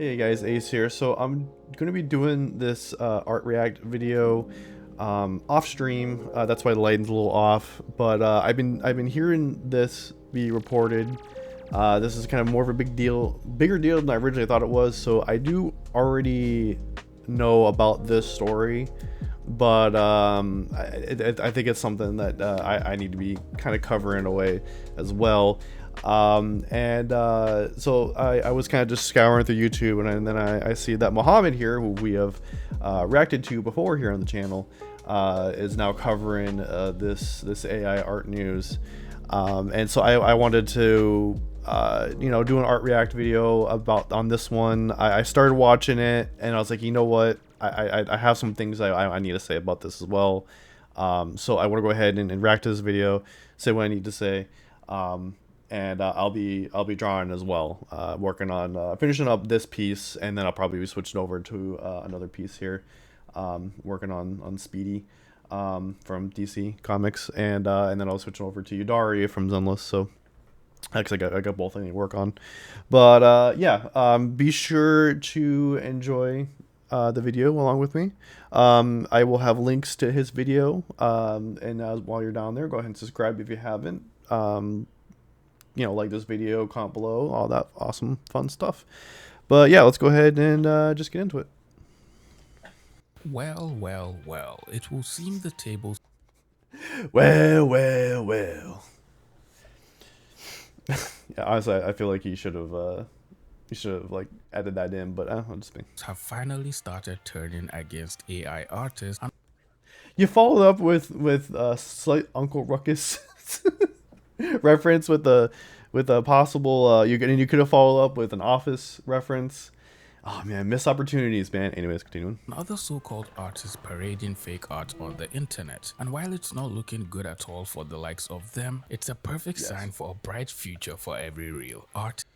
Hey guys, Ace here. So I'm gonna be doing this art react video off stream. That's why the lighting's a little off. But I've been hearing this be reported. This is kind of more of a bigger deal than I originally thought it was. So I do already know about this story, but I think it's something that I need to be kind of covering away as well. So I was kind of just scouring through YouTube, and then I see that Muhammad here, who we have reacted to before here on the channel, is now covering this AI art news. And so I wanted to do an art react video about on this one. I started watching it, and I was like, you know what, I have some things I need to say about this as well. So I want to go ahead and react to this video, say what I need to say. And I'll be drawing as well, working on finishing up this piece, and then I'll probably be switching over to another piece here, working on Speedy from DC Comics, and then I'll switch over to Yudari from Zenless. So actually, I got both I need to work on, but yeah, be sure to enjoy the video along with me. I will have links to his video, and while you're down there, go ahead and subscribe if you haven't. Like this video, comment below, all that awesome, fun stuff. But yeah, let's go ahead and just get into it. Well, well, well, it will seem the tables. Well. Yeah, honestly, I feel like he should have like added that in, but I'll just be. Have finally started turning against AI artists. And You followed up with slight Uncle Ruckus reference with a possible you could have followed up with an Office reference. Oh man, missed opportunities, man. Anyways, continuing. other so-called artists parading fake art on the internet. And while it's not looking good at all for the likes of them, it's a perfect sign for a bright future for every real artist.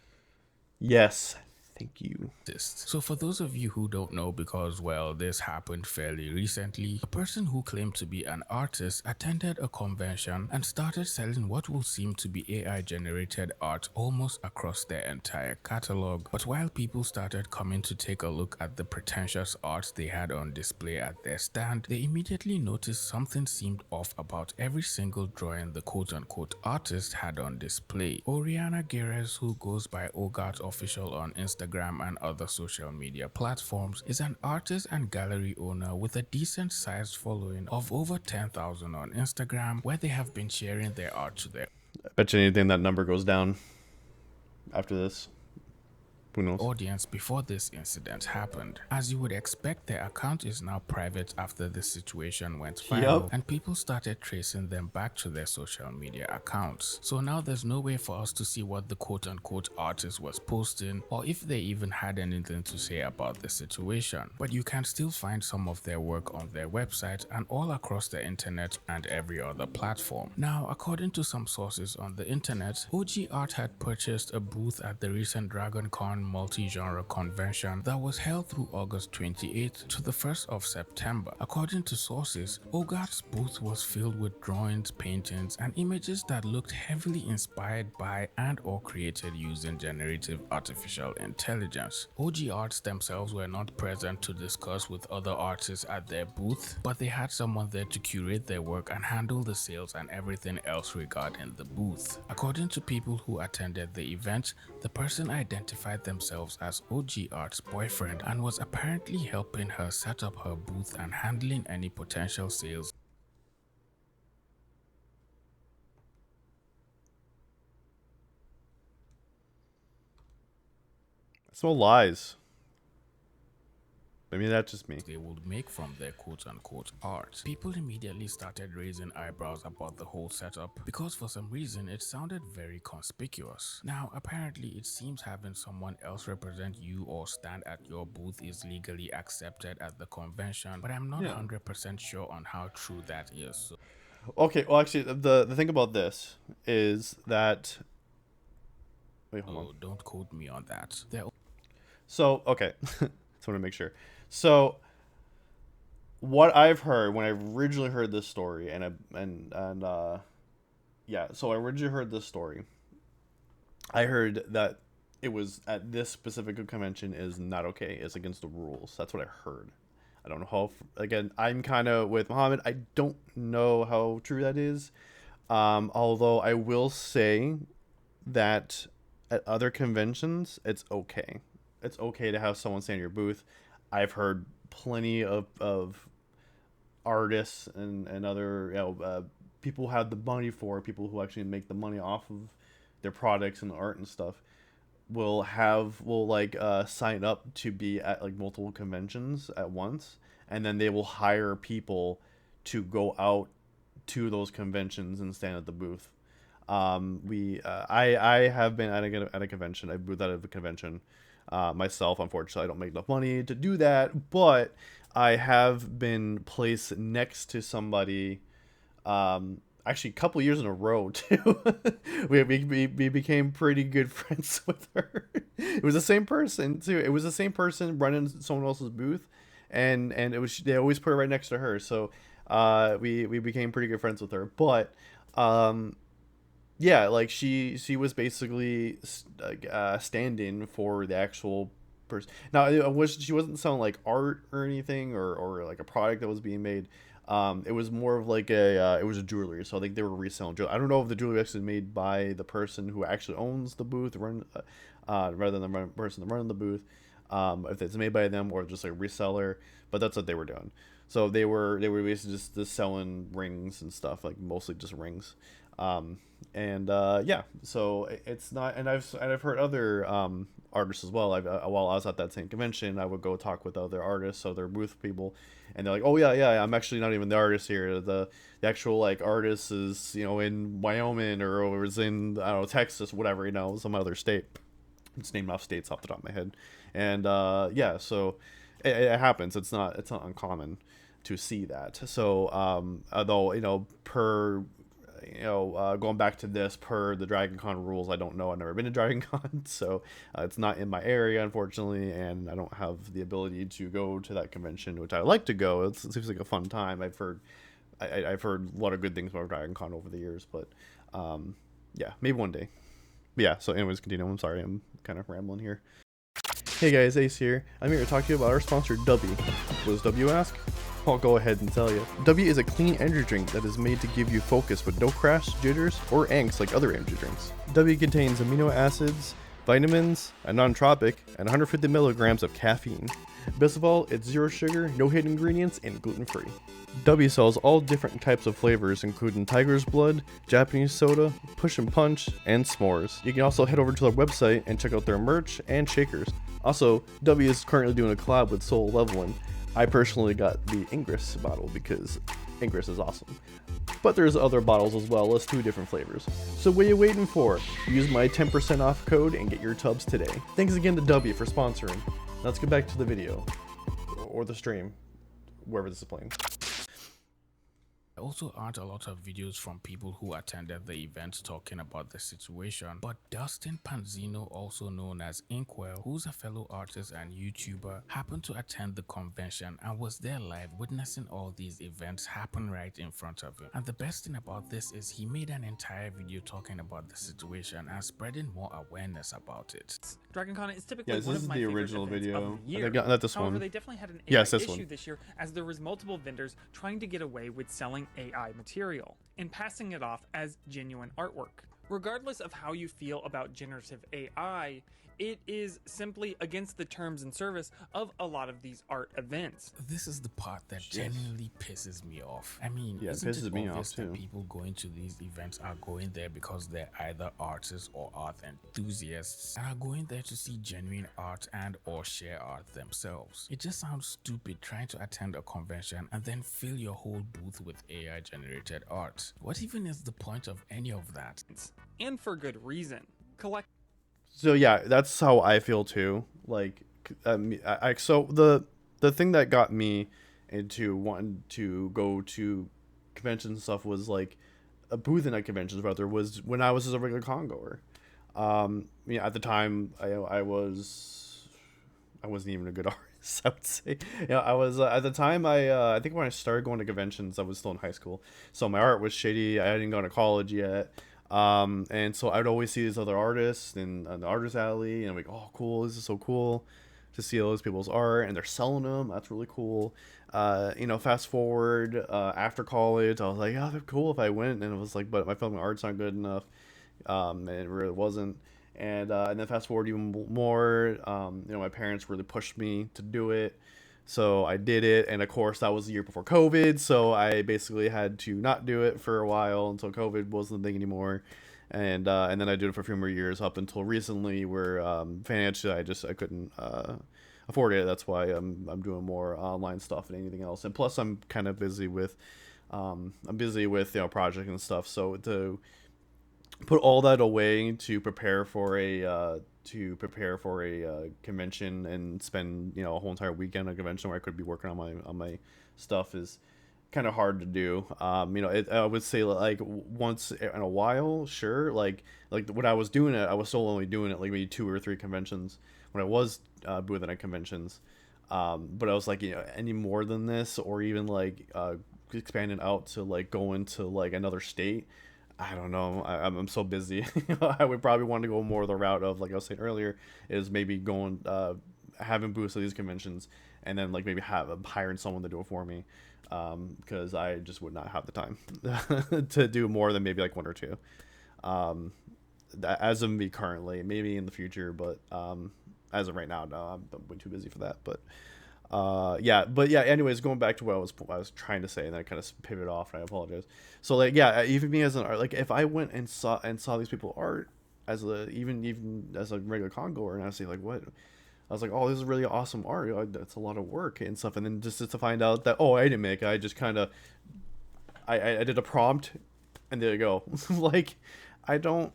Yes, thank you. So for those of you who don't know, because well, this happened fairly recently, a person who claimed to be an artist attended a convention and started selling what will seem to be AI generated art almost across their entire catalog. But while people started coming to take a look at the pretentious art they had on display at their stand, they immediately noticed something seemed off about every single drawing the quote-unquote artist had on display. Oriana Gires, who goes by Ogart Official on Instagram and other social media platforms, is an artist and gallery owner with a decent sized following of over 10,000 on Instagram, where they have been sharing their art to their I bet you anything that number goes down after this. Who knows? audience before this incident happened. As you would expect, their account is now private after this situation went viral, and people started tracing them back to their social media accounts. So now there's no way for us to see what the quote-unquote artist was posting, or if they even had anything to say about the situation. But you can still find some of their work on their website and all across the internet and every other platform. Now, according to some sources on the internet, OG Art had purchased a booth at the recent DragonCon multi-genre convention that was held through August 28th to the 1st of September. According to sources, Ogart's booth was filled with drawings, paintings, and images that looked heavily inspired by and or created using generative artificial intelligence. OG Arts themselves were not present to discuss with other artists at their booth, but they had someone there to curate their work and handle the sales and everything else regarding the booth. According to people who attended the event, the person identified themselves as OG Art's boyfriend and was apparently helping her set up her booth and handling any potential sales. I smell lies. Maybe that's just me. They would make from their quote-unquote art. People immediately started raising eyebrows about the whole setup because for some reason it sounded very conspicuous. Now apparently it seems having someone else represent you or stand at your booth is legally accepted at the convention, but I'm not 100% sure on how true that is. So Okay, well actually the thing about this is that hold on. don't quote me on that. So okay. Just want to make sure. So what I've heard when I originally heard this story, so I originally heard this story. I heard that it was at this specific convention is not okay. It's against the rules. That's what I heard. I don't know how. Again, I'm kind of with Muhammad. I don't know how true that is. Although I will say that at other conventions, it's okay. It's okay to have someone stand in your booth. I've heard plenty of artists and other people who have the money for it, people who actually make the money off of their products and art and stuff will like sign up to be at like multiple conventions at once, and then they will hire people to go out to those conventions and stand at the booth. I have been at a convention. I booth at a convention myself. Unfortunately, I don't make enough money to do that, but I have been placed next to somebody. Actually, a couple years in a row too. we became pretty good friends with her. It was the same person too. It was the same person running someone else's booth, and it was they always put her right next to her. So we became pretty good friends with her. But yeah, like she was basically standing for the actual person. Now she wasn't selling like art or anything or like a product that was being made. It was more of like it was a jewelry, so I think they were reselling jewelry. I don't know if the jewelry was actually made by the person who actually owns the booth, rather than the person running the booth. If it's made by them or just like a reseller, but that's what they were doing. So they were basically just selling rings and stuff, like mostly just rings. And yeah, so it's not, and I've heard other artists as well. While I was at that same convention, I would go talk with other artists, other booth people, and they're like, "Oh yeah, I'm actually not even the artist here. The actual like artist is in Wyoming or is in I don't know Texas, whatever, some other state." It's named off states off the top of my head, and yeah, so it happens. It's not uncommon to see that. So although per going back to this per the Dragon Con rules, I don't know. I've never been to Dragon Con, so it's not in my area, unfortunately, and I don't have the ability to go to that convention, which I like to go. It seems like a fun time. I've heard a lot of good things about Dragon Con over the years, but yeah, maybe one day. But yeah, so anyways, continue. I'm sorry, I'm kind of rambling here. Hey guys, Ace here. I'm here to talk to you about our sponsor, W. What does W ask? I'll go ahead and tell you. W is a clean energy drink that is made to give you focus with no crash, jitters, or angst like other energy drinks. W contains amino acids, vitamins, a non-tropic, and 150 milligrams of caffeine. Best of all, it's zero sugar, no hidden ingredients, and gluten-free. W sells all different types of flavors, including Tiger's Blood, Japanese soda, Push and Punch, and s'mores. You can also head over to their website and check out their merch and shakers. Also, W is currently doing a collab with Soul Leveling. I personally got the Ingress bottle because Ingress is awesome. But there's other bottles as well as 2 different flavors. So what are you waiting for? Use my 10% off code and get your tubs today. Thanks again to W for sponsoring. Now let's get back to the video. Or the stream. Wherever this is playing. There also aren't a lot of videos from people who attended the event talking about the situation, but Dustin Panzino, also known as Inkwell, who's a fellow artist and YouTuber, happened to attend the convention and was there live witnessing all these events happen right in front of him. And the best thing about this is he made an entire video talking about the situation and spreading more awareness about it. DragonCon is typically Yes, one this of is my the favorite original events video. of the year. Not this However, one. they definitely had an AI Yes, this issue one. this year as there was multiple vendors trying to get away with selling AI material and passing it off as genuine artwork. Regardless of how you feel about generative AI, it is simply against the terms and service of a lot of these art events. This is the part that genuinely pisses me off. I mean, Yeah, it isn't pisses it me obvious off, that too. people going to these events are going there because they're either artists or art enthusiasts and are going there to see genuine art and or share art themselves? It just sounds stupid trying to attend a convention and then fill your whole booth with AI generated art. What even is the point of any of that? And for good reason. So yeah, that's how I feel too. Like, so the thing that got me into wanting to go to conventions and stuff was like a booth at conventions. Rather, was when I was just a regular con goer. At the time, I wasn't even a good artist. I would say, I was at the time. I think when I started going to conventions, I was still in high school, so my art was shitty. I hadn't gone to college yet. And so I'd always see these other artists in the artist alley, and I'm like, oh, cool, this is so cool to see all those people's art, and they're selling them. That's really cool. Fast forward after college, I was like, oh, they're cool if I went, and it was like, but my film and art's not good enough. And it really wasn't. And then fast forward even more, my parents really pushed me to do it. So I did it, and of course that was the year before COVID, so I basically had to not do it for a while until COVID wasn't the thing anymore, and then I did it for a few more years up until recently, where financially I couldn't afford it. That's why I'm doing more online stuff than anything else, and plus I'm kind of busy with project and stuff. So to put all that away to prepare for a convention and spend a whole entire weekend at a convention where I could be working on my stuff is kind of hard to do. I would say like once in a while, sure. Like when I was doing it, I was still only doing it like maybe 2 or 3 conventions when I was boothing at conventions. But I was like, any more than this, or even like expanding out to like go into like another state, I don't know. I'm so busy. I would probably want to go more the route of, like I was saying earlier, is maybe going having booths at these conventions, and then like maybe hiring someone to do it for me, because I just would not have the time to do more than maybe like 1 or 2. As of me currently, maybe in the future, but as of right now, no, I'm way too busy for that. But anyways, going back to what I was trying to say, and then I kind of pivot off, and I apologize. So like, yeah, even me as an art, like if I went and saw these people art as even as a regular con goer, and I was like, what? I was like, oh, this is really awesome art. That's a lot of work and stuff. And then just to find out that, oh, I didn't make it. I just kind of, I did a prompt, and there you go. Like, I don't,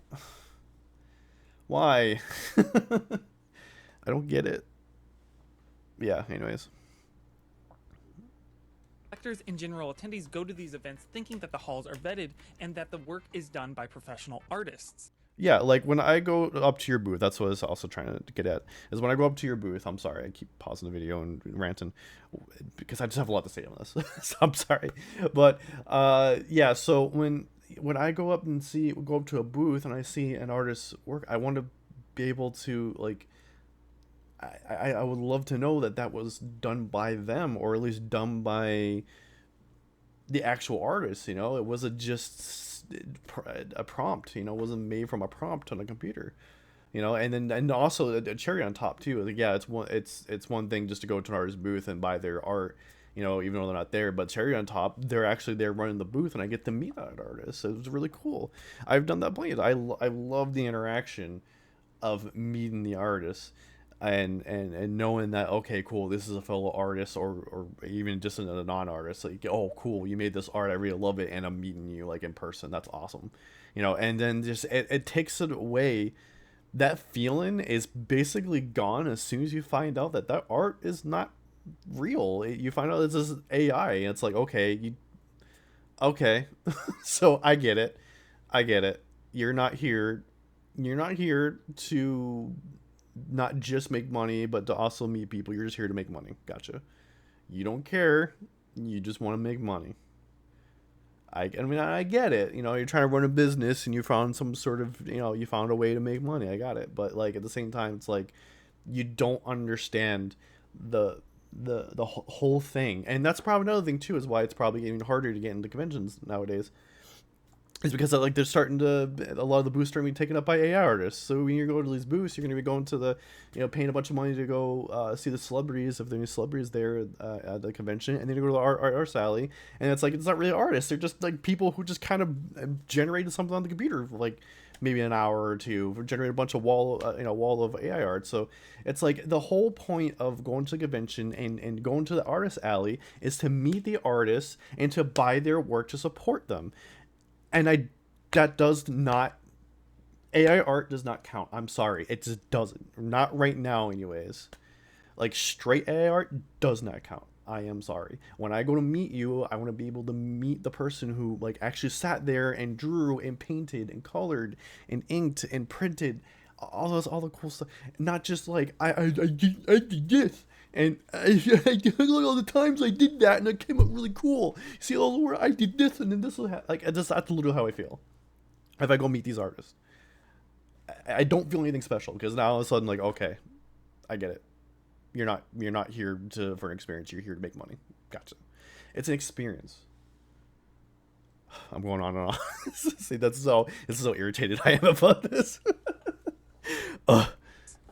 why? I don't get it. Yeah, anyways. Collectors and general attendees go to these events thinking that the halls are vetted and that the work is done by professional artists. Yeah, like when I go up to your booth, that's what I was also trying to get at, is when I go up to your booth, I'm sorry, I keep pausing the video and ranting, because I just have a lot to say on this, so I'm sorry. But, so when I go up to a booth and I see an artist's work, I want to be able to, like, I would love to know that was done by them, or at least done by the actual artist. It wasn't just a prompt. It wasn't made from a prompt on a computer. And also a cherry on top too. Like, yeah, it's one thing just to go to an artist's booth and buy their art. Even though they're not there, but cherry on top, they're actually there running the booth, and I get to meet that artist. So it was really cool. I've done that plenty. I love the interaction of meeting the artist. And knowing that, okay, cool, this is a fellow artist, or even just a non-artist, like, oh, cool, you made this art, I really love it, and I'm meeting you like in person. That's awesome. And then just it takes it away. That feeling is basically gone as soon as you find out that art is not real. You find out this is AI, and it's like, okay, so I get it. You're not here to not just make money, but to also meet people. You're just here to make money. Gotcha. You don't care. You just want to make money. I get it. You're trying to run a business, and you found some sort of, you found a way to make money. I got it. But like at the same time, it's like you don't understand the whole thing. And that's probably another thing too, is why it's probably getting harder to get into conventions nowadays. Is because like they're starting to, a lot of the booths are being taken up by AI artists. So when you go to these booths, you're going to be going to the, paying a bunch of money to go see the celebrities, if there are any celebrities there at the convention, and then you go to the art alley, and it's like, it's not really artists. They're just like people who just kind of generated something on the computer for like maybe an hour or two, generate a bunch of wall of AI art. So it's like the whole point of going to the convention and going to the artist alley is to meet the artists and to buy their work to support them. And that does not, AI art does not count. I'm sorry. It just doesn't. Not right now anyways. Like straight AI art does not count. I am sorry. When I go to meet you, I want to be able to meet the person who like actually sat there and drew and painted and colored and inked and printed all the cool stuff. Not just like I did this. And I look all the times I did that, and it came up really cool. See all the work I did this, and then this will like that's literally how I feel. if I go meet these artists, I don't feel anything special, because now all of a sudden, like, okay, I get it. You're not here for an experience. You're here to make money. Gotcha. It's an experience. I'm going on and on. See, this is so irritated I am about this.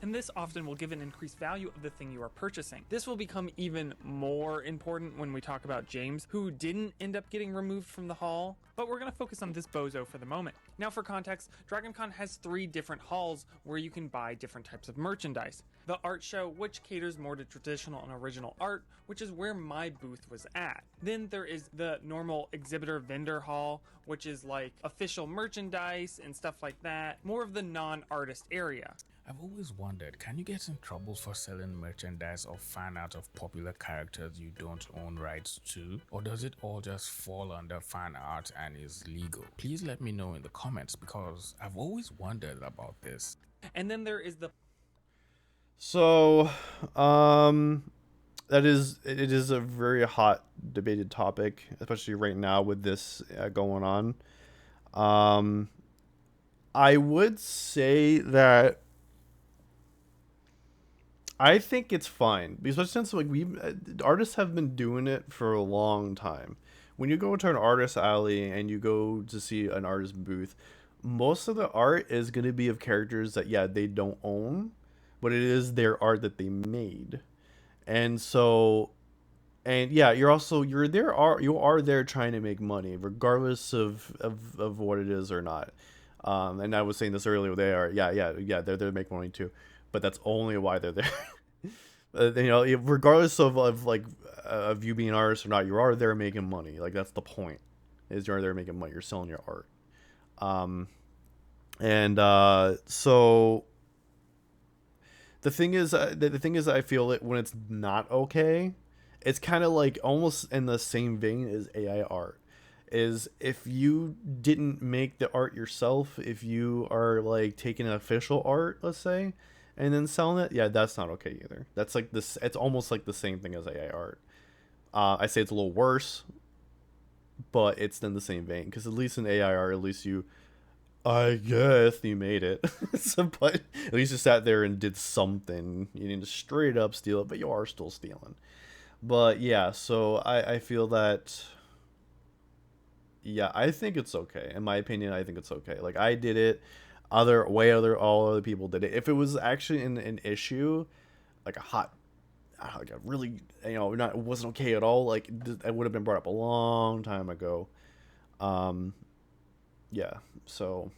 And this often will give an increased value of the thing you are purchasing. This will become even more important when we talk about James, who didn't end up getting removed from the hall, but we're going to focus on this bozo for the moment. Now, for context, DragonCon has 3 different halls where you can buy different types of merchandise. The art show, which caters more to traditional and original art, which is where my booth was at. Then there is the normal exhibitor vendor hall, which is like official merchandise and stuff like that, more of the non-artist area. I've always wondered, can you get in trouble for selling merchandise or fan art of popular characters you don't own rights to? Or does it all just fall under fan art and is legal? Please let me know in the comments, because I've always wondered about this. And then there is the... So, it is a very hot debated topic, especially right now with this going on. I would say that I think it's fine, because since like artists have been doing it for a long time. When you go to an artist alley and you go to see an artist booth, most of the art is going to be of characters that they don't own, but it is their art that they made. And so, and yeah, you are there trying to make money regardless of what it is or not. And I was saying this earlier, they're there to make money too, but that's only why they're there. Regardless of you being an artist or not, you are there making money. Like, that's the point, is you're there making money. You're selling your art. So the thing is, I feel that when it's not okay, it's kind of like almost in the same vein as AI art. Is if you didn't make the art yourself, if you are like taking official art, let's say, and then selling it, that's not okay either. That's like this. It's almost like the same thing as AI art. I say it's a little worse, but it's in the same vein, because at least in AI art, at least I guess you made it. But at least you sat there and did something. You didn't just straight up steal it, but you are still stealing. But yeah, so I feel that. Yeah, I think it's okay. In my opinion, I think it's okay. Like, I did it. All other people did it. If it was actually an issue, like a really, it wasn't okay at all, like, it would have been brought up a long time ago. Yeah, so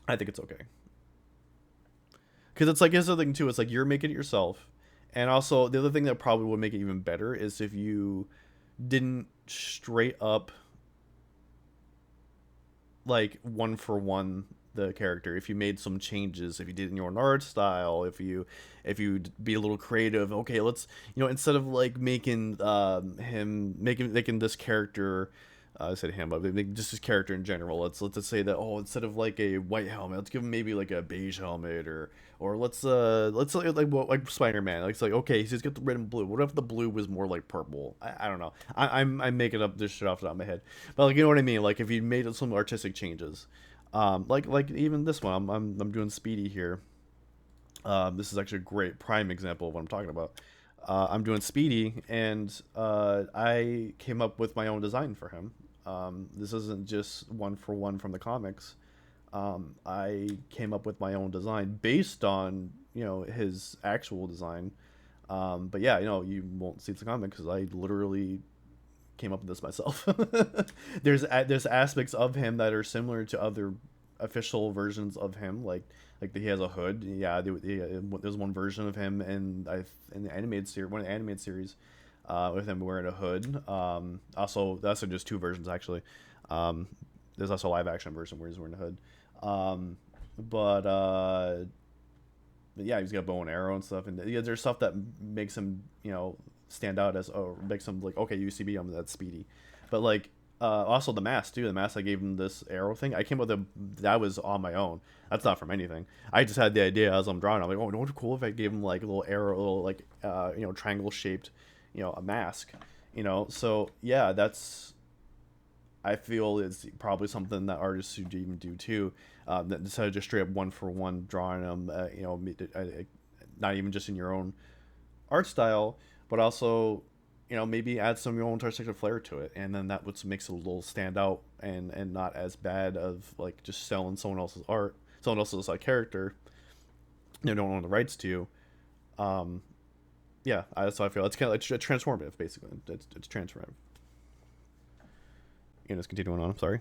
I think it's okay. Because it's like, here's the thing too, it's like you're making it yourself. And also, the other thing that probably would make it even better is if you didn't straight up, like, one for one the character. If you made some changes, if you did in your own art style, if you be a little creative, okay, let's, instead of like making making this character, I said him, but just his character in general, let's just say that, instead of like a white helmet, let's give him maybe like a beige helmet, or let's like Spider-Man, like, it's like, okay, he's got the red and blue. What if the blue was more like purple? I don't know. I'm making up this shit off the top of my head, but like, you know what I mean? Like, if you made some artistic changes, like even this one, I'm doing Speedy here. This is actually a great prime example of what I'm talking about. I'm doing Speedy, and I came up with my own design for him. This isn't just one for one from the comics. I came up with my own design based on his actual design. But yeah, you won't see the comic because I literally came up with this myself. There's aspects of him that are similar to other official versions of him, like he has a hood. Yeah, there's one version of him in the animated series, one of the animated series, with him wearing a hood. Also, that's just 2 versions actually. There's also a live action version where he's wearing a hood. But yeah, he's got bow and arrow and stuff, and there's stuff that makes him stand out as, makes him like, okay, UCB, that's Speedy. But like, also the mask too. The mask, I gave him this arrow thing. I came up with that was on my own. That's not from anything. I just had the idea as I'm drawing. I'm like, it would be cool if I gave him like a little arrow, a little like triangle shaped, a mask. So yeah, that's I feel is probably something that artists should even do too. That instead of just straight up one for one drawing them, not even just in your own art style, but also, maybe add some of your own artistic flair to it, and then that what makes it a little stand out and not as bad of like just selling someone else's art, someone else's character you don't own the rights to. Um, yeah, that's how I feel. It's kind of like it's transformative, basically. It's transformative. Let's continuing on. I'm sorry.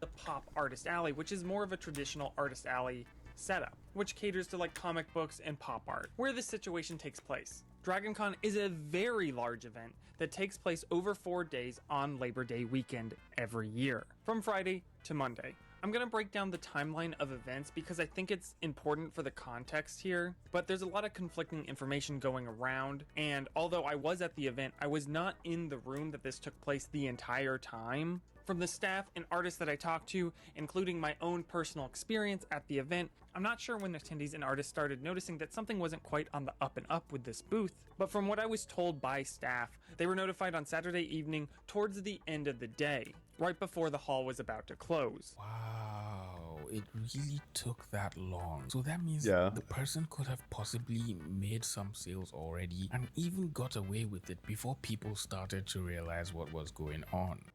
The Pop Artist Alley, which is more of a traditional artist alley setup, which caters to like comic books and pop art, where this situation takes place. DragonCon is a very large event that takes place over 4 days on Labor Day weekend every year, from Friday to Monday. I'm going to break down the timeline of events because I think it's important for the context here, but there's a lot of conflicting information going around, and although I was at the event, I was not in the room that this took place the entire time. From the staff and artists that I talked to, including my own personal experience at the event, I'm not sure when attendees and artists started noticing that something wasn't quite on the up and up with this booth, but from what I was told by staff, they were notified on Saturday evening towards the end of the day, right before the hall was about to close. Wow, it really took that long. So that means Yeah. the person could have possibly made some sales already and even got away with it before people started to realize what was going on.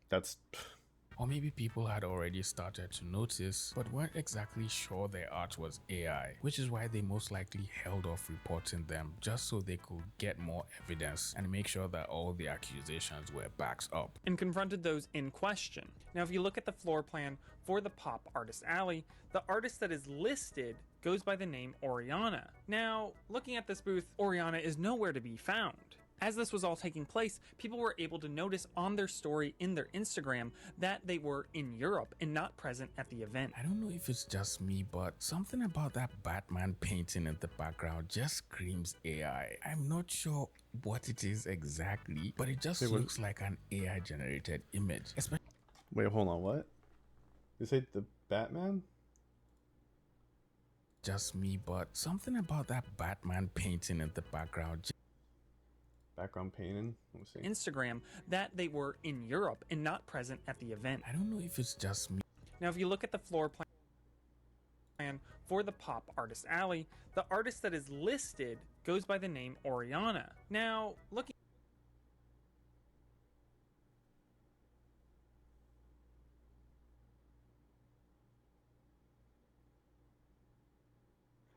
That's Or maybe people had already started to notice, but weren't exactly sure their art was AI, which is why they most likely held off reporting them just so they could get more evidence and make sure that all the accusations were backed up. And confronted those in question. Now, if you look at the floor plan for the Pop Artist Alley, the artist that is listed goes by the name Oriana. Now, looking at this booth, Oriana is nowhere to be found. As this was all taking place, people were able to notice on their story in their Instagram that they were in Europe and not present at the event. I don't know if it's just me, but something about that Batman painting in the background just screams AI. I'm not sure what it is exactly, but it just looks like an AI generated image. wait, hold on, what? You say the Batman? Just me, but something about that Batman painting in the background. Background painting. Let me see. Instagram that they were in Europe and not present at the event. I don't know if it's just me. Now, if you look at the floor plan for the Pop Artist Alley, the artist that is listed goes by the name Oriana. Now, looking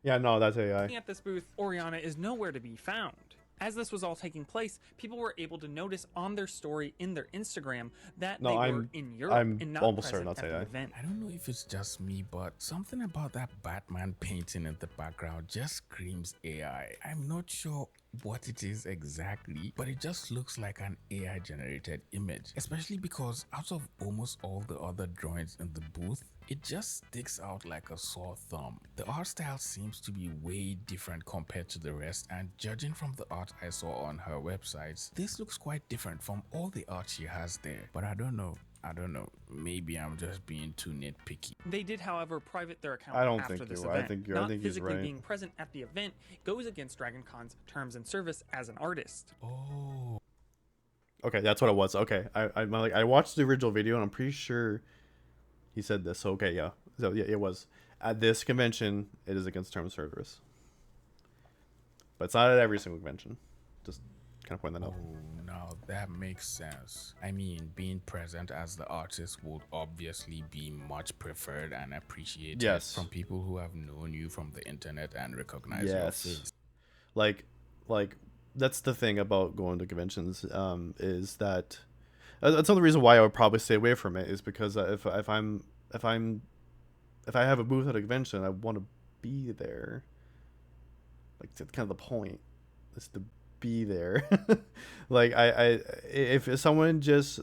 Yeah, no, that's AI. at this booth, Oriana is nowhere to be found. As this was all taking place, people were able to notice on their story in their Instagram that they were in Europe and not almost present certain at that's the AI. event. I don't know if it's just me, but something about that Batman painting in the background just screams AI. I'm not sure what it is exactly, but it just looks like an AI generated image, especially because out of almost all the other drawings in the booth, it just sticks out like a sore thumb. The art style seems to be way different compared to the rest, and judging from the art I saw on her websites, this looks quite different from all the art she has there. But I don't know. Maybe I'm just being too nitpicky. They did, however, private their account I don't after think this you- I event. think not he's physically right. being present at the event goes against DragonCon's terms and service as an artist. Oh. Okay, that's what it was. Okay, I watched the original video and I'm pretty sure he said this. So okay, yeah. So yeah, it was at this convention. It is against terms of service, but it's not at every single convention. Just kind of point that out. Oh, now that makes sense. I mean, being present as the artist would obviously be much preferred and appreciated Yes. from people who have known you from the internet and recognize your Yes. face. Like that's the thing about going to conventions. Is that that's another reason why I would probably stay away from it, is because if I have a booth at a convention, I want to be there. Like, that's kind of the point, is to be there. Like if someone just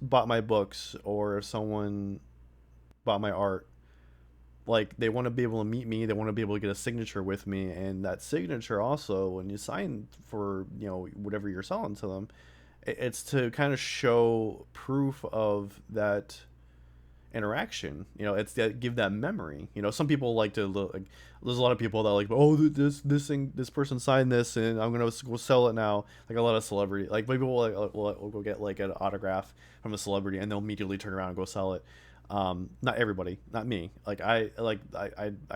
bought my books, or if someone bought my art, like, they want to be able to meet me, they want to be able to get a signature with me, and that signature also, when you sign for whatever you're selling to them, it's to kind of show proof of that. interaction. You know, it's that give that memory. You know, some people like to look. Like, there's a lot of people that are like, oh, this person signed this, and I'm gonna go sell it now. Like a lot of celebrity, like people will go get like an autograph from a celebrity, and they'll immediately turn around and go sell it. Not everybody, not me. Like I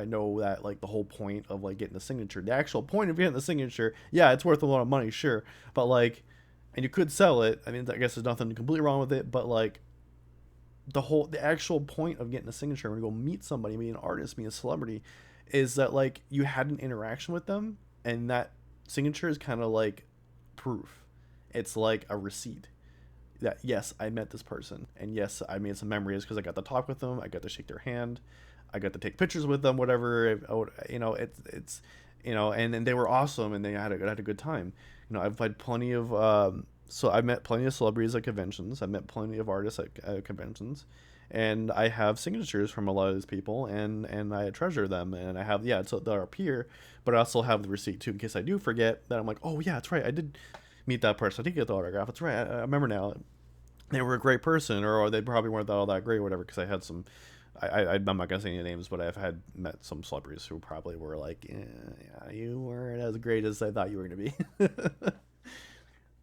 know that like the whole point of like getting the signature, the actual point of getting the signature, yeah, it's worth a lot of money, sure, but like, and you could sell it. I mean, I guess there's nothing completely wrong with it, but like the actual point of getting a signature when you go meet somebody, meet an artist, meet a celebrity, is that like you had an interaction with them, and that signature is kind of like proof. It's like a receipt that yes, I met this person, and yes, I made some memories because I got to talk with them, I got to shake their hand, I got to take pictures with them, whatever. You know, it's you know, and they were awesome, and they had a good time. You know, I've had plenty of so I met plenty of celebrities at conventions. I met plenty of artists at conventions, and I have signatures from a lot of these people, and I treasure them, and I have so they're up here, but I also have the receipt too in case I do forget that I'm like, oh yeah, that's right, I did meet that person, I did get the autograph, that's right, I remember now, they were a great person, or they probably weren't all that great, or whatever, because I had some. I'm not gonna say any names, but I've met some celebrities who probably were like, yeah, you weren't as great as I thought you were gonna be.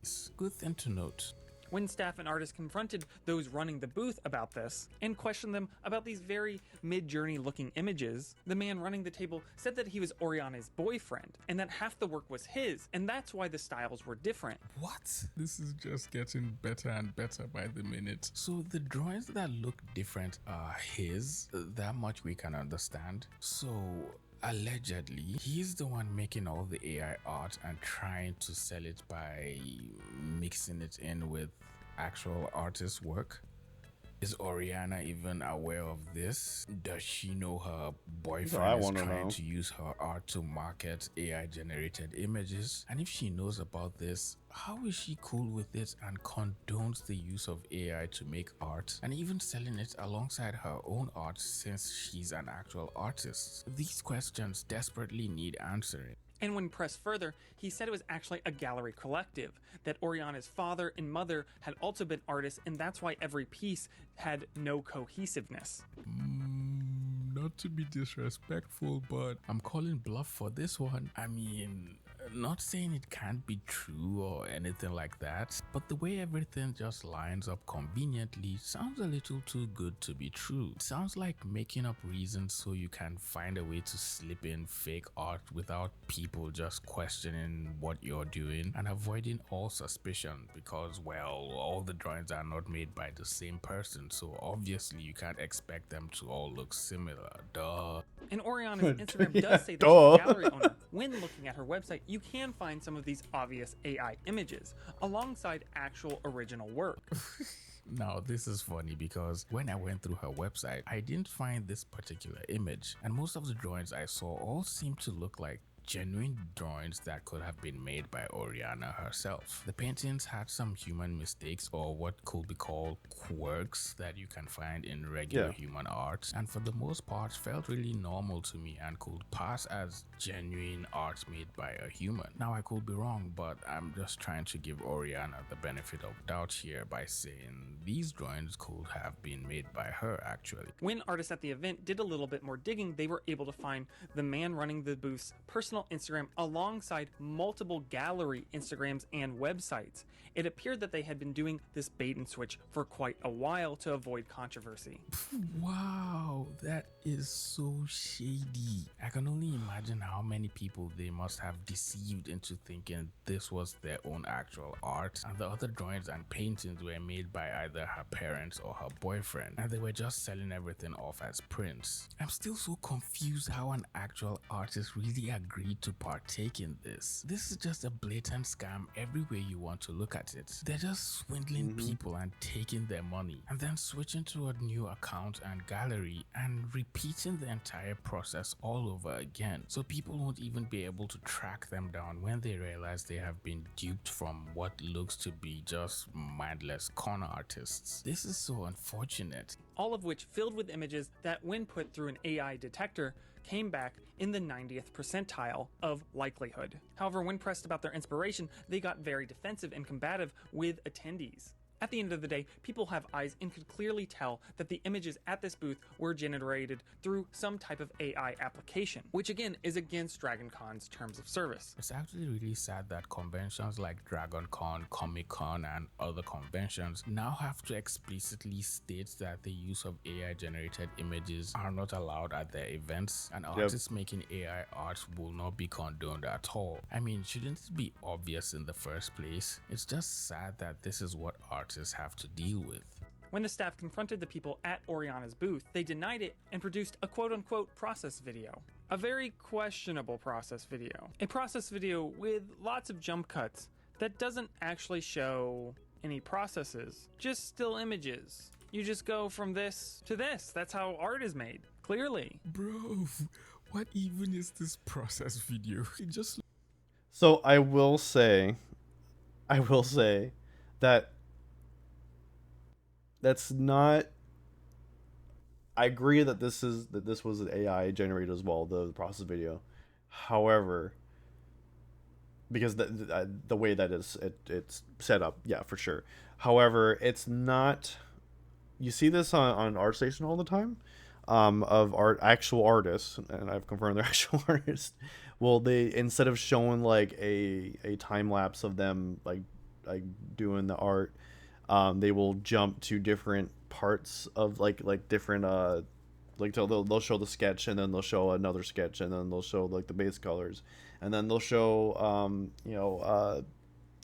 It's a good thing to note. When staff and artists confronted those running the booth about this and questioned them about these very mid-journey looking images, the man running the table said that he was Oriana's boyfriend and that half the work was his, and that's why the styles were different. What? This is just getting better and better by the minute. So the drawings that look different are his, that much we can understand. So allegedly, he's the one making all the AI art and trying to sell it by mixing it in with actual artist work. Is Oriana even aware of this? Does she know her boyfriend is trying to use her art to market AI generated images? And if she knows about this, how is she cool with it and condones the use of AI to make art and even selling it alongside her own art since she's an actual artist? These questions desperately need answering. And when pressed further, he said it was actually a gallery collective, that Oriana's father and mother had also been artists, and that's why every piece had no cohesiveness. Not to be disrespectful, but I'm calling bluff for this one. I mean, not saying it can't be true or anything like that, but the way everything just lines up conveniently sounds a little too good to be true. It sounds like making up reasons so you can find a way to slip in fake art without people just questioning what you're doing and avoiding all suspicion because, well, all the drawings are not made by the same person, so obviously you can't expect them to all look similar. Duh. And Oriana's Instagram does say that she's a gallery owner. When looking at her website, you can find some of these obvious AI images alongside actual original work. Now, this is funny because when I went through her website, I didn't find this particular image, and most of the drawings I saw all seemed to look like genuine drawings that could have been made by Oriana herself. The paintings had some human mistakes or what could be called quirks that you can find in regular human art, and for the most part felt really normal to me and could pass as genuine art made by a human. Now I could be wrong, but I'm just trying to give Oriana the benefit of doubt here by saying these drawings could have been made by her actually. When artists at the event did a little bit more digging, they were able to find the man running the booth's personal Instagram alongside multiple gallery Instagrams and websites. It appeared that they had been doing this bait and switch for quite a while to avoid controversy. Wow, that is so shady. I can only imagine how many people they must have deceived into thinking this was their own actual art, and the other drawings and paintings were made by either her parents or her boyfriend, and they were just selling everything off as prints. I'm still so confused how an actual artist really agreed to partake in this. This is just a blatant scam every way you want to look at it. They're just swindling people and taking their money, and then switching to a new account and gallery and repeating the entire process all over again, so people won't even be able to track them down when they realize they have been duped from what looks to be just mindless con artists. This is so unfortunate. All of which filled with images that, when put through an AI detector, came back in the 90th percentile of likelihood. However, when pressed about their inspiration, they got very defensive and combative with attendees. At the end of the day, people have eyes and could clearly tell that the images at this booth were generated through some type of AI application, which again is against DragonCon's terms of service. It's actually really sad that conventions like DragonCon, Comic-Con, and other conventions now have to explicitly state that the use of AI-generated images are not allowed at their events, and artists making AI art will not be condoned at all. I mean, shouldn't it be obvious in the first place? It's just sad that this is what artists have to deal with. When the staff confronted the people at Oriana's booth, they denied it and produced a quote-unquote process video. A very questionable process video. A process video with lots of jump cuts that doesn't actually show any processes, just still images. You just go from this to this. That's how art is made, clearly. Bro, what even is this process video? It just... So I will say that that's not. I agree that this was an AI generated as well, the process video. However, because the way that it's set up, yeah, for sure. However, it's not. You see this on ArtStation all the time, of actual artists, and I've confirmed they're actual artists. Well, they, instead of showing like a time lapse of them like doing the art, they will jump to different parts of like different like they'll show the sketch, and then they'll show another sketch, and then they'll show like the base colors, and then they'll show and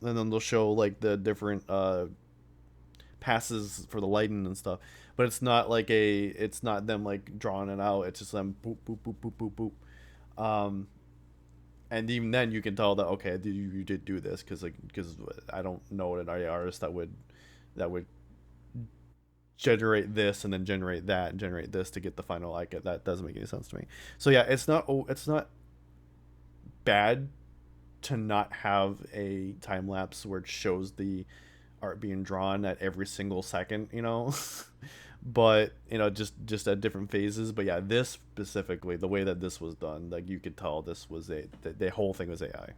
then they'll show like the different passes for the lighting and stuff. But it's not like it's not them like drawing it out, it's just them boop boop boop boop boop boop. And even then you can tell that, okay, you did do this, because I don't know an artist that would generate this and then generate that and generate this to get the final. Like, that doesn't make any sense to me. So yeah, it's not bad to not have a time lapse where it shows the art being drawn at every single second, but just at different phases. But yeah, this specifically, the way that this was done, like, you could tell this was the whole thing was AI.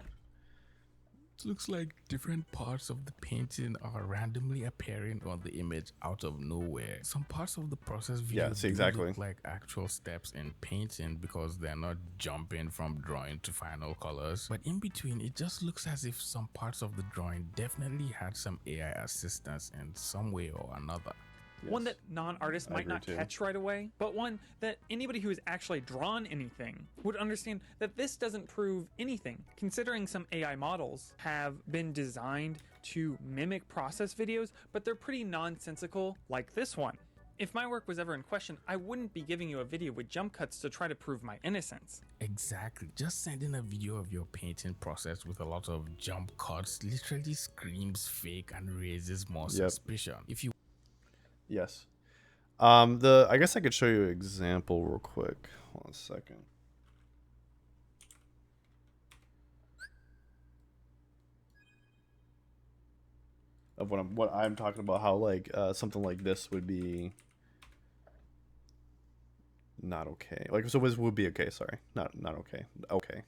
It looks like different parts of the painting are randomly appearing on the image out of nowhere. Some parts of the process video look like actual steps in painting, because they're not jumping from drawing to final colors. But in between, it just looks as if some parts of the drawing definitely had some AI assistance in some way or another. Yes. One that non-artists might not catch right away, but one that anybody who has actually drawn anything would understand that this doesn't prove anything, considering some AI models have been designed to mimic process videos, but they're pretty nonsensical, like this one. If my work was ever in question, I wouldn't be giving you a video with jump cuts to try to prove my innocence. Exactly. Just sending a video of your painting process with a lot of jump cuts literally screams fake and raises more suspicion. If you Yes. I guess I could show you an example real quick. Hold on a second. Of what I'm talking about, how like something like this would be not okay. Like, so this would be okay, sorry. Not okay. Okay.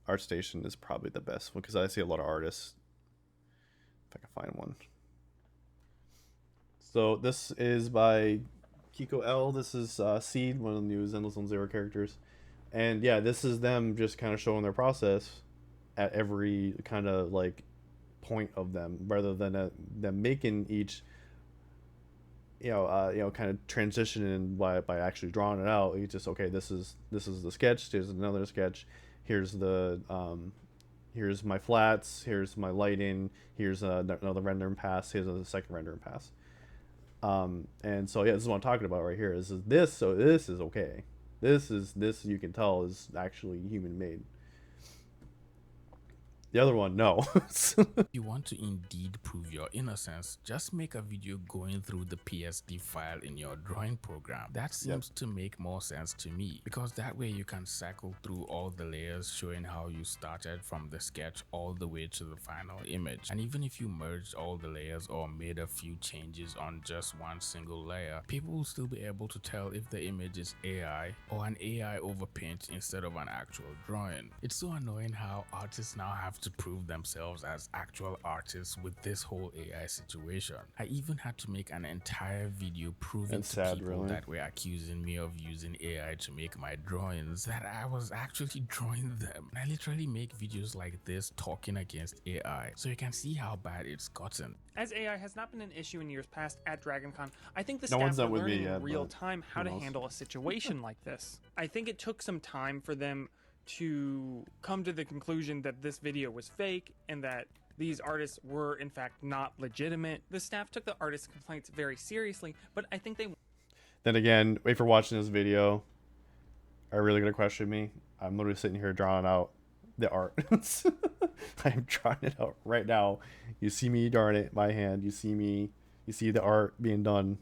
ArtStation is probably the best one, because I see a lot of artists. If I can find one. So this is by Kiko L. This is Seed, one of the new Zenless on Zero characters. And yeah, this is them just kind of showing their process at every kind of like point of them, rather than them making each kind of transitioning by actually drawing it out. You just, okay, this is the sketch, here's another sketch, here's the here's my flats, here's my lighting, here's another rendering pass, here's a second rendering pass. And so yeah, this is what I'm talking about right here. So this is okay. This you can tell is actually human made. The other one, no. If you want to indeed prove your innocence, just make a video going through the PSD file in your drawing program. That seems to make more sense to me, because that way you can cycle through all the layers, showing how you started from the sketch all the way to the final image. And even if you merged all the layers or made a few changes on just one single layer, people will still be able to tell if the image is AI or an AI overpaint instead of an actual drawing. It's so annoying how artists now have to prove themselves as actual artists with this whole AI situation. I even had to make an entire video proving That's to sad, people really. that were accusing me of using AI to make my drawings that I was actually drawing them. And I literally make videos like this talking against AI, so you can see how bad it's gotten. As AI has not been an issue in years past at DragonCon, I think the No one's staff done were with me learning yet, in real but time how who to knows? handle a situation like this. I think it took some time for them to come to the conclusion that this video was fake and that these artists were in fact not legitimate. The staff took the artists' complaints very seriously, but I think they Then again, wait for watching this video. Are you really gonna question me? I'm literally sitting here drawing out the art. I'm drawing it out right now. You see me drawing it by hand. You see me. You see the art being done.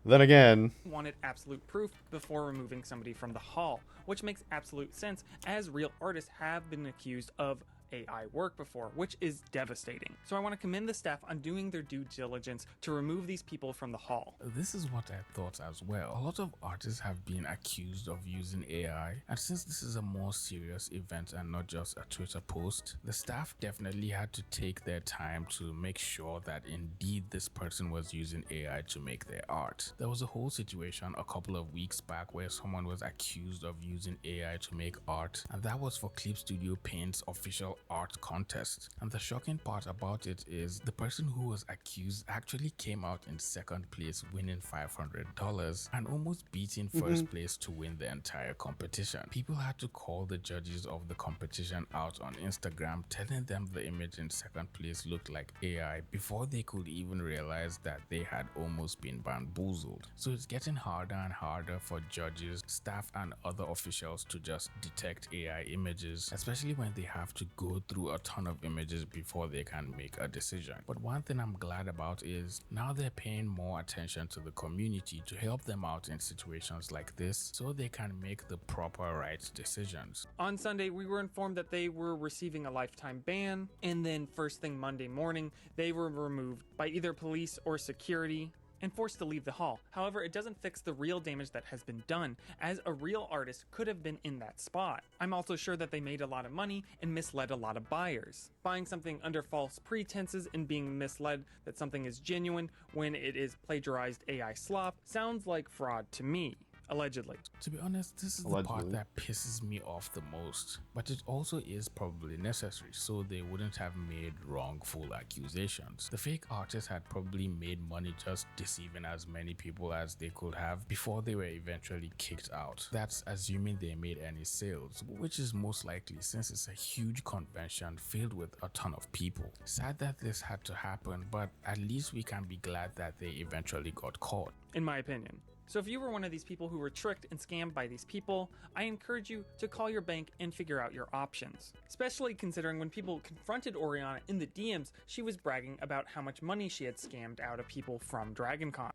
Then again, wanted absolute proof before removing somebody from the hall, which makes absolute sense as real artists have been accused of AI work before, which is devastating. So I want to commend the staff on doing their due diligence to remove these people from the hall. This is what I thought as well. A lot of artists have been accused of using AI, and since this is a more serious event and not just a Twitter post, the staff definitely had to take their time to make sure that indeed this person was using AI to make their art. There was a whole situation a couple of weeks back where someone was accused of using AI to make art, and that was for Clip Studio Paint's official art contest. And the shocking part about it is the person who was accused actually came out in second place, winning $500 and almost beating first place to win the entire competition. People had to call the judges of the competition out on Instagram, telling them the image in second place looked like AI before they could even realize that they had almost been bamboozled. So it's getting harder and harder for judges, staff and other officials to just detect AI images, especially when they have to go through a ton of images before they can make a decision. But one thing I'm glad about is now they're paying more attention to the community to help them out in situations like this so they can make the proper right decisions. On Sunday, we were informed that they were receiving a lifetime ban, and then first thing Monday morning, they were removed by either police or security and forced to leave the hall. However, it doesn't fix the real damage that has been done, as a real artist could have been in that spot. I'm also sure that they made a lot of money and misled a lot of buyers. Buying something under false pretenses and being misled that something is genuine when it is plagiarized AI slop sounds like fraud to me. Allegedly. To be honest, this is the part that pisses me off the most, but it also is probably necessary so they wouldn't have made wrongful accusations. The fake artists had probably made money just deceiving as many people as they could have before they were eventually kicked out. That's assuming they made any sales, which is most likely since it's a huge convention filled with a ton of people. Sad that this had to happen, but at least we can be glad that they eventually got caught. In my opinion. So if you were one of these people who were tricked and scammed by these people, I encourage you to call your bank and figure out your options. Especially considering when people confronted Oriana in the DMs, she was bragging about how much money she had scammed out of people from DragonCon.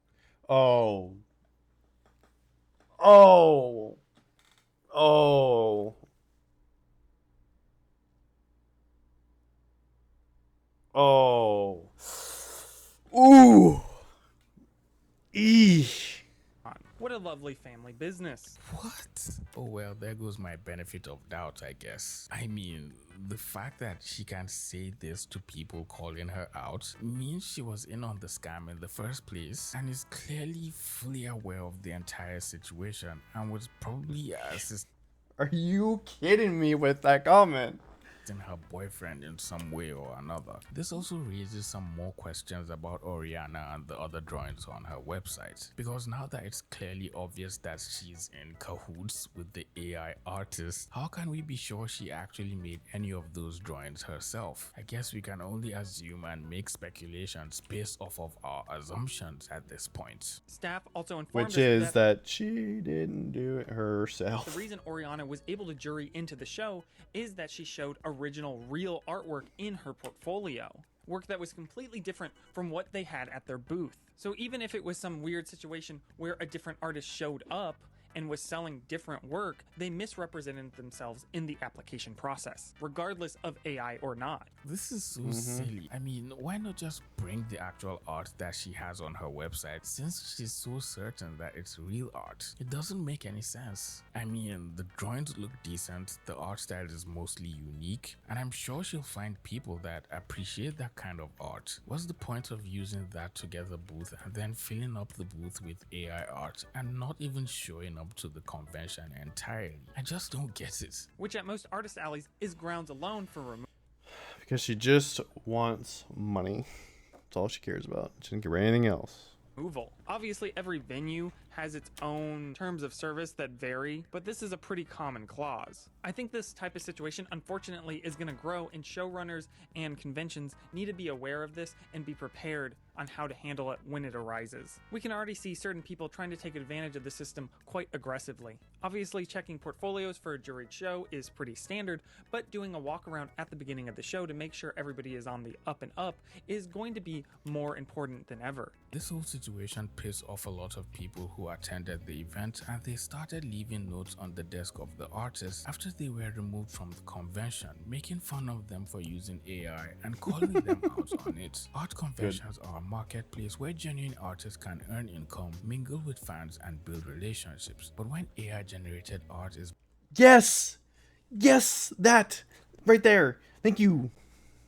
Oh. Ooh. Eesh. What a lovely family business. What? Oh well, there goes my benefit of doubt, I guess. I mean, the fact that she can say this to people calling her out means she was in on the scam in the first place and is clearly fully aware of the entire situation and was probably assisting Are you kidding me with that comment? her boyfriend in some way or another. This also raises some more questions about Oriana and the other drawings on her website, because now that it's clearly obvious that she's in cahoots with the AI artist, how can we be sure she actually made any of those drawings herself? I guess we can only assume and make speculations based off of our assumptions at this point. Staff also informed Which us is that she didn't do it herself. the reason Oriana was able to jury into the show is that she showed original real artwork in her portfolio. Work that was completely different from what they had at their booth. So even if it was some weird situation where a different artist showed up and was selling different work, they misrepresented themselves in the application process, regardless of AI or not. This is so silly. I mean, why not just bring the actual art that she has on her website, since she's so certain that it's real art? It doesn't make any sense. I mean, the drawings look decent, the art style is mostly unique, and I'm sure she'll find people that appreciate that kind of art. What's the point of using that to get the booth and then filling up the booth with AI art and not even showing up to the convention entirely? I just don't get it. Which at most artist alleys is grounds alone for removal. Because she just wants money. That's all she cares about. She doesn't care about anything else. Obviously, every venue has its own terms of service that vary, but this is a pretty common clause. I think this type of situation, unfortunately, is going to grow, and showrunners and conventions need to be aware of this and be prepared on how to handle it when it arises. We can already see certain people trying to take advantage of the system quite aggressively. Obviously, checking portfolios for a juried show is pretty standard, but doing a walk around at the beginning of the show to make sure everybody is on the up and up is going to be more important than ever. This whole situation pissed off a lot of people who attended the event, and they started leaving notes on the desk of the artists after they were removed from the convention, making fun of them for using AI and calling them out on it. Art conventions are a marketplace where genuine artists can earn income, mingle with fans, and build relationships. But when AI generated art is Yes, that right there. Thank you.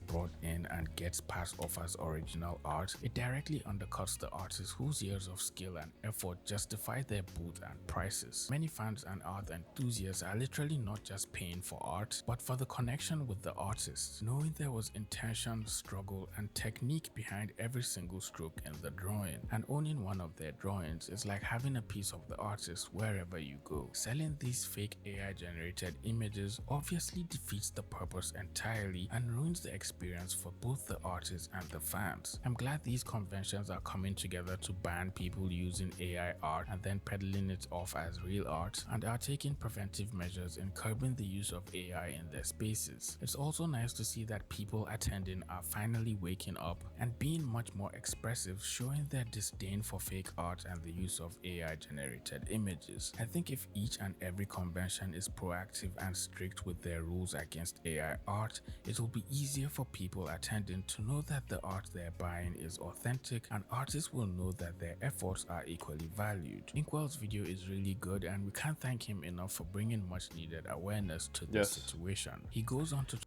brought in and gets passed off as original art, it directly undercuts the artists whose years of skill and effort justify their booth and prices. Many fans and art enthusiasts are literally not just paying for art, but for the connection with the artists, knowing there was intention, struggle, and technique behind every single stroke in the drawing. And owning one of their drawings is like having a piece of the artist wherever you go. Selling these fake AI generated images obviously defeats the purpose entirely and ruins the experience for both the artists and the fans. I'm glad these conventions are coming together to ban people using AI art and then peddling it off as real art, and are taking preventive measures in curbing the use of AI in their spaces. It's also nice to see that people attending are finally waking up and being much more expressive, showing their disdain for fake art and the use of AI generated images. I think if each and every convention is proactive and strict with their rules against AI art, it will be easier for people attending to know that the art they're buying is authentic, and artists will know that their efforts are equally valued. Inkwell's video is really good, and we can't thank him enough for bringing much needed awareness to this situation. He goes on to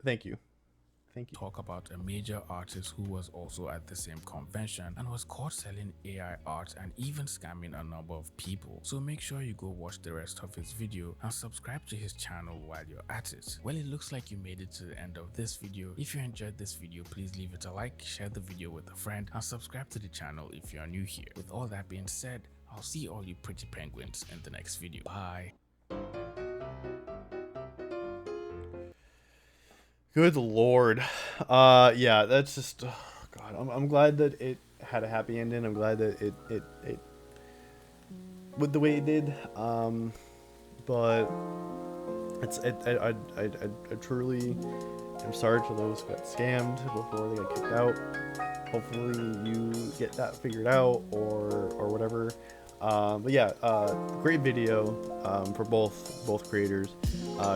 Thank you. talk about a major artist who was also at the same convention and was caught selling AI art and even scamming a number of people. So make sure you go watch the rest of his video and subscribe to his channel while you're at it. Well, it looks like you made it to the end of this video. If you enjoyed this video, please leave it a like, share the video with a friend, and subscribe to the channel if you are new here. With all that being said, I'll see all you pretty penguins in the next video. Bye. Good Lord. Yeah, that's just, oh God. I'm glad that it had a happy ending. I'm glad that it with the way it did. But I truly am sorry to those who got scammed before they got kicked out. Hopefully you get that figured out or whatever. But yeah, great video for both creators.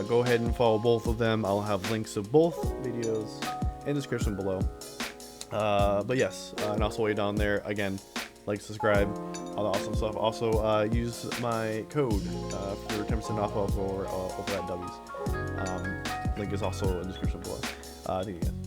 Go ahead and follow both of them. I'll have links to both videos in the description below. But yes, and also way down there again, like, subscribe, all the awesome stuff. Also, use my code for 10% off over at W's. Link is also in the description below. Thank you again.